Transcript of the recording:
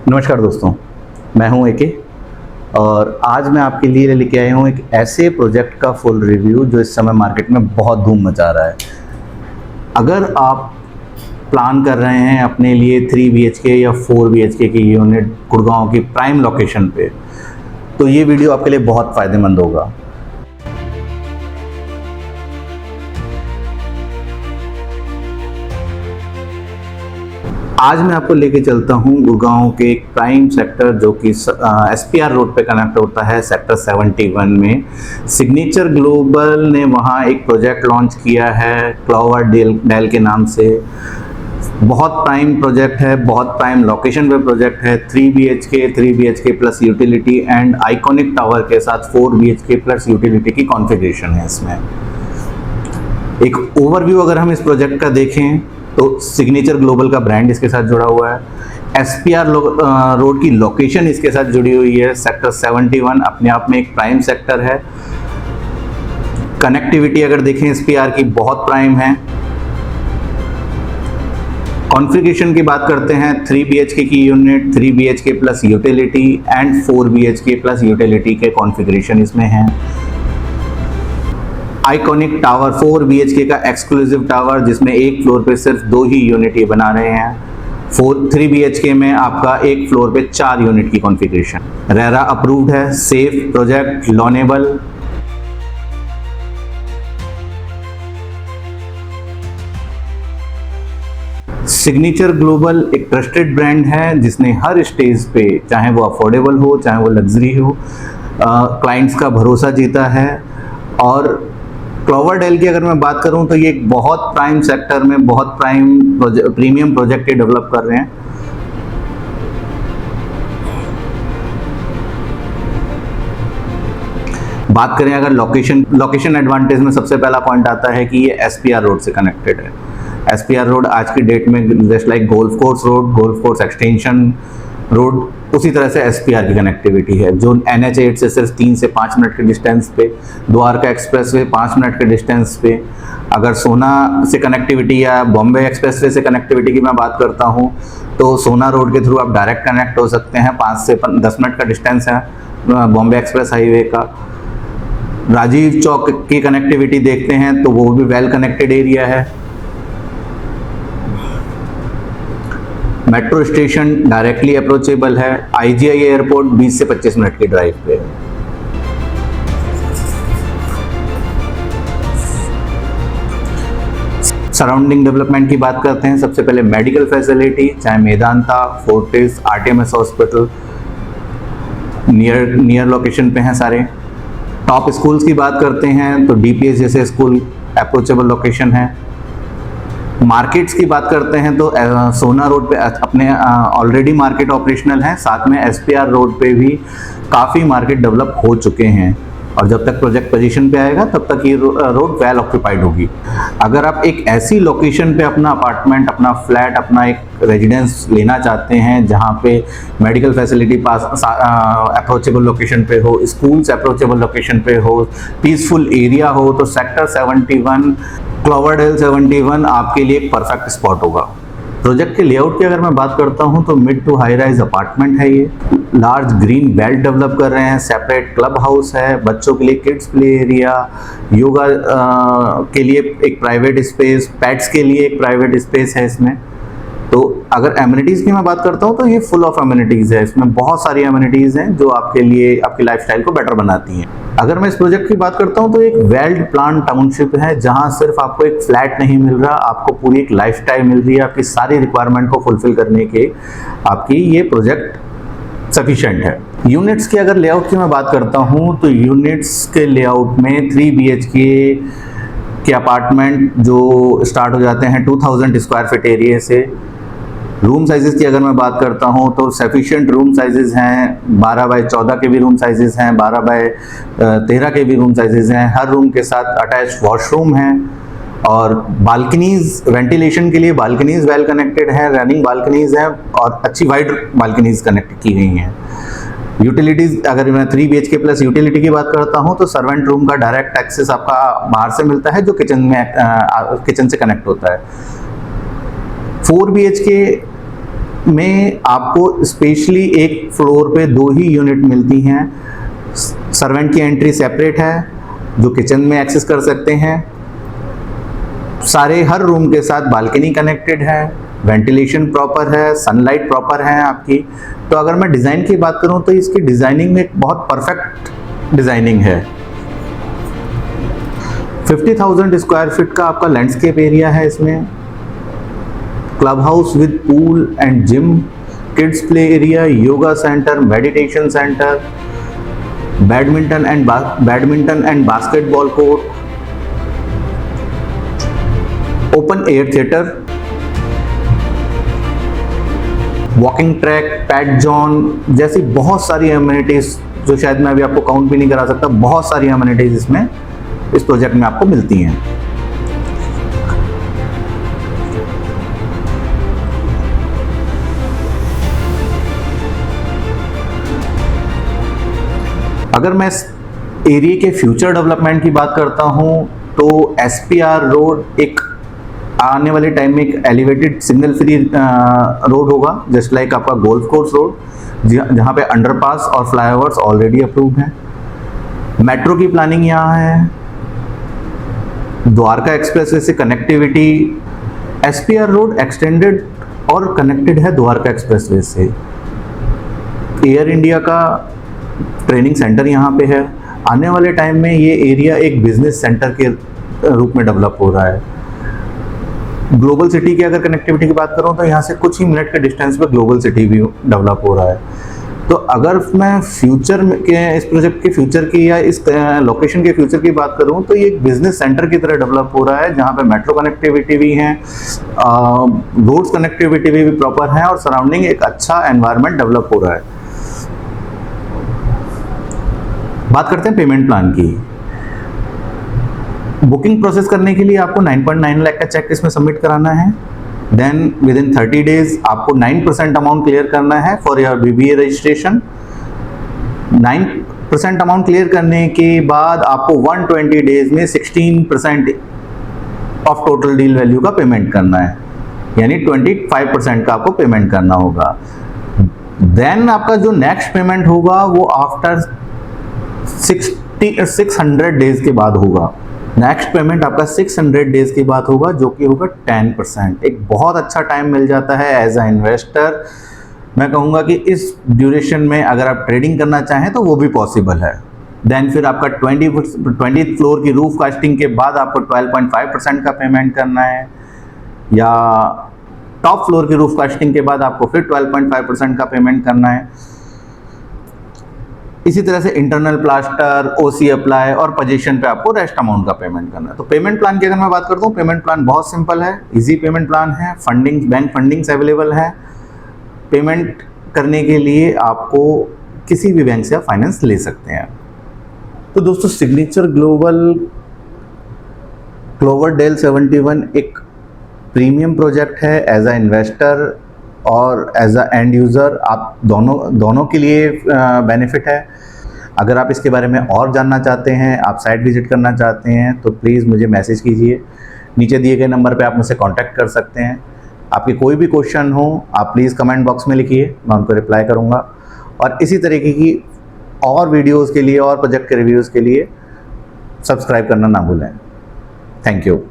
नमस्कार दोस्तों, मैं हूं एके और आज मैं आपके लिए लेके आया हूं एक ऐसे प्रोजेक्ट का फुल रिव्यू जो इस समय मार्केट में बहुत धूम मचा रहा है। अगर आप प्लान कर रहे हैं अपने लिए 3 BHK या 4 BHK की यूनिट गुड़गांव की प्राइम लोकेशन पे, तो ये वीडियो आपके लिए बहुत फ़ायदेमंद होगा। आज मैं आपको लेके चलता हूँ गुड़गांव के एक प्राइम सेक्टर जो कि SPR रोड पे कनेक्ट होता है सेक्टर 71 में। सिग्नेचर ग्लोबल ने वहाँ एक प्रोजेक्ट लॉन्च किया है क्लोवर डेल के नाम से। बहुत प्राइम प्रोजेक्ट है, बहुत प्राइम लोकेशन पे प्रोजेक्ट है। 3 BHK plus utility and iconic tower के साथ 4 BHK प्लस यूटिलिटी की कॉन्फ़िगरेशन है इसमें। एक ओवरव्यू अगर हम इस प्रोजेक्ट का देखें तो सिग्नेचर ग्लोबल का ब्रांड इसके साथ जुड़ा हुआ है। SPR रोड की लोकेशन इसके साथ जुड़ी हुई है। सेक्टर 71 अपने आप में एक प्राइम सेक्टर है। कनेक्टिविटी अगर देखें SPR की बहुत प्राइम है। कॉन्फ़िगरेशन की बात करते हैं 3 BHK की unit, 3 BHK plus utility and 4 BHK plus utility के कॉन्फ़िगरेशन इसमें हैं। आइकॉनिक टावर 4 BHK का एक्सक्लूसिव टावर जिसमें एक फ्लोर पे सिर्फ 2 ही यूनिट ये बना रहे हैं। 3 BHK में आपका एक फ्लोर पे 4 यूनिट की कॉन्फ़िगरेशन। रेरा अप्रूव्ड है, सेफ प्रोजेक्ट, लॉनेबल। सिग्नेचर ग्लोबल एक ट्रस्टेड ब्रांड है जिसने हर स्टेज पे, चाहे वो अफोर्डेबल हो चाहे वो लग्जरी हो, क्लाइंट्स का भरोसा जीता है। और क्लोवर डेल की अगर मैं बात करूं तो ये एक बहुत प्राइम सेक्टर में बहुत प्रीमियम प्रोजेक्ट ये डेवलप कर रहे हैं। बात करें अगर लोकेशन एडवांटेज में सबसे पहला पॉइंट आता है कि ये SPR रोड से कनेक्टेड है। SPR रोड आज की डेट में just like golf course extension road, उसी तरह से SPR की कनेक्टिविटी है जो NH8 से सिर्फ 3 से 5 मिनट के डिस्टेंस पे, द्वारका एक्सप्रेसवे 5 मिनट के डिस्टेंस पे। अगर सोना से कनेक्टिविटी या बॉम्बे एक्सप्रेसवे से कनेक्टिविटी की मैं बात करता हूँ तो सोना रोड के थ्रू आप डायरेक्ट कनेक्ट हो सकते हैं, 5 से 10 मिनट का डिस्टेंस है बॉम्बे एक्सप्रेस हाईवे का। राजीव चौक की कनेक्टिविटी देखते हैं तो वो भी वेल कनेक्टेड एरिया है। मेट्रो स्टेशन डायरेक्टली अप्रोचेबल है। IGI एयरपोर्ट 20 से 25 मिनट की ड्राइव पे है। सराउंडिंग डेवलपमेंट की बात करते हैं, सबसे पहले मेडिकल फैसिलिटी, चाहे Medanta, Fortis, RTMS hospital near location पे हैं सारे। टॉप स्कूल्स की बात करते हैं तो DPS जैसे स्कूल अप्रोचेबल लोकेशन है। मार्केट्स की बात करते हैं तो सोना रोड पे अपने ऑलरेडी मार्केट ऑपरेशनल है, साथ में SPR रोड पे भी काफ़ी मार्केट डेवलप हो चुके हैं और जब तक प्रोजेक्ट पोजीशन पे आएगा तब तक ये रोड वेल ऑक्यूपाइड होगी। अगर आप एक ऐसी लोकेशन पे अपना अपार्टमेंट, अपना फ्लैट, अपना एक रेजिडेंस लेना चाहते हैं जहाँ पे मेडिकल फैसिलिटी पास अप्रोचेबल लोकेशन पे हो, स्कूल्स अप्रोचेबल लोकेशन पे हो, पीसफुल एरिया हो, तो सेक्टर 71 क्लोवर डेल 71 आपके लिए एक परफेक्ट स्पॉट होगा। प्रोजेक्ट के लेआउट की अगर मैं बात करता हूं तो mid to high rise apartment है ये। लार्ज ग्रीन बेल्ट डेवलप कर रहे हैं, सेपरेट क्लब हाउस है, बच्चों के लिए किड्स प्ले एरिया, योगा के लिए एक प्राइवेट स्पेस, पेट्स के लिए एक प्राइवेट स्पेस है इसमें। तो अगर एमिनिटीज़ की मैं बात करता हूँ तो ये फुल ऑफ एमिनिटीज़ है। इसमें बहुत सारी एमिनिटीज़ हैं जो आपके लिए आपकी लाइफस्टाइल को बेटर बनाती हैं। अगर मैं इस प्रोजेक्ट की बात करता हूँ तो एक वेल प्लान टाउनशिप है जहाँ सिर्फ आपको एक फ्लैट नहीं मिल रहा, आपको पूरी एक लाइफस्टाइल मिल रही है। आपकी सारी रिक्वायरमेंट को फुलफिल करने के आपकी ये प्रोजेक्ट सफिशिएंट है। यूनिट्स की अगर लेआउट की मैं बात करता हूँ तो यूनिट्स के लेआउट में 3 BHK के अपार्टमेंट जो स्टार्ट हो जाते हैं 2000 स्क्वायर फीट एरिया से। रूम साइजेस की अगर मैं बात करता हूं तो सफिशिएंट रूम साइजेस हैं, 12 बाय 14 के भी रूम साइजेस हैं, 12 बाय 13 के भी रूम साइजेस हैं। हर रूम के साथ अटैच वॉशरूम है और बालकनीज, वेंटिलेशन के लिए बालकनीज वेल कनेक्टेड है, रनिंग बालकनीज हैं और अच्छी वाइड बालकनीज कनेक्ट की गई हैं। यूटिलिटीज अगर मैं 3 BHK प्लस यूटिलिटी की बात करता हूं तो सर्वेंट रूम का डायरेक्ट एक्सेस आपका बाहर से मिलता है जो किचन से कनेक्ट होता है। 4 BHK में आपको स्पेशली एक फ्लोर पे 2 ही यूनिट मिलती हैं। सर्वेंट की एंट्री सेपरेट है, जो किचन में एक्सेस कर सकते हैं। सारे हर रूम के साथ बालकनी कनेक्टेड है, वेंटिलेशन प्रॉपर है, सनलाइट प्रॉपर है आपकी। तो अगर मैं डिज़ाइन की बात करूं तो इसकी डिज़ाइनिंग में एक बहुत परफेक्ट डिज़ाइनिंग है। 50,000 स्क्वायर फीट का आपका लैंडस्केप एरिया है इसमें। Club house with pool and gym, kids play area, yoga centre, meditation centre, badminton and basketball court, open air theatre, walking track, PAT zone जैसी बहुत सारी एमिनिटीज जो शायद मैं अभी आपको काउंट भी नहीं करा सकता, बहुत सारी एमिनिटीज इसमें इस प्रोजेक्ट में आपको मिलती हैं। अगर मैं इस एरिया के फ्यूचर डेवलपमेंट की बात करता हूं तो SPR रोड एक आने वाले टाइम में एक एलिवेटेड सिग्नल फ्री रोड होगा, जस्ट लाइक आपका गोल्फ कोर्स रोड, जहां पे अंडरपास और फ्लाईओवर्स ऑलरेडी अप्रूव्ड हैं। मेट्रो की प्लानिंग यहाँ है। द्वारका एक्सप्रेसवे से कनेक्टिविटी, SPR रोड एक्सटेंडेड और कनेक्टेड है द्वारका एक्सप्रेसवे से। एयर इंडिया का ट्रेनिंग सेंटर यहाँ पे है। आने वाले टाइम में ये एरिया एक बिजनेस सेंटर के रूप में डेवलप हो रहा है। ग्लोबल सिटी की अगर कनेक्टिविटी की बात करूँ तो यहाँ से कुछ ही मिनट के डिस्टेंस पे ग्लोबल सिटी भी डेवलप हो रहा है। तो अगर मैं फ्यूचर के इस प्रोजेक्ट के फ्यूचर की या इस लोकेशन के फ्यूचर की बात करूँ तो ये एक बिजनेस सेंटर की तरह डेवलप हो रहा है, जहाँ पे मेट्रो कनेक्टिविटी भी है, रोड्स कनेक्टिविटी भी प्रॉपर है और सराउंडिंग एक अच्छा एनवायरनमेंट डेवलप हो रहा है। बात करते हैं पेमेंट प्लान की। बुकिंग प्रोसेस करने के लिए आपको 9.9 लाख का चेक इसमें सबमिट कराना है। देन विद इन 30 डेज आपको 9% अमाउंट क्लियर करना है for your BBA registration. 9% amount clear करने के बाद आपको 120 डेज में 16% ऑफ टोटल डील वैल्यू का पेमेंट करना है, यानी 25% का आपको पेमेंट करना होगा। देन आपका जो नेक्स्ट पेमेंट होगा वो आफ्टर 600 डेज के बाद होगा। नेक्स्ट पेमेंट आपका 600 डेज के बाद होगा, जो कि होगा 10%। एक बहुत अच्छा टाइम मिल जाता है एज अ इन्वेस्टर। मैं कहूँगा कि इस ड्यूरेशन में अगर आप ट्रेडिंग करना चाहें तो वो भी पॉसिबल है। देन फिर आपका 20th फ्लोर की रूफ कास्टिंग के बाद आपको 12.5% का पेमेंट करना है, या टॉप फ्लोर की रूफ कास्टिंग के बाद आपको फिर 12.5% का पेमेंट करना है। इसी तरह से इंटरनल प्लास्टर, OC अप्लाई और पोजीशन पे आपको रेस्ट अमाउंट का पेमेंट करना है। तो पेमेंट प्लान की अगर मैं बात करता हूँ, पेमेंट प्लान बहुत सिंपल है, इजी पेमेंट प्लान है। बैंक फंडिंग्स अवेलेबल है। पेमेंट करने के लिए आपको किसी भी बैंक से आप फाइनेंस ले सकते हैं। तो दोस्तों, सिग्नेचर क्लोवरडेल 71 एक प्रीमियम प्रोजेक्ट है एज अ इन्वेस्टर और एज अ एंड यूज़र। आप दोनों के लिए बेनिफिट है। अगर आप इसके बारे में और जानना चाहते हैं, आप साइट विजिट करना चाहते हैं, तो प्लीज़ मुझे मैसेज कीजिए। नीचे दिए गए नंबर पे आप मुझसे कांटेक्ट कर सकते हैं। आपकी कोई भी क्वेश्चन हो आप प्लीज़ कमेंट बॉक्स में लिखिए, मैं उनको रिप्लाई करूँगा। और इसी तरीके की और वीडियोज़ के लिए और प्रोजेक्ट के रिव्यूज़ के लिए सब्सक्राइब करना ना भूलें। Thank you.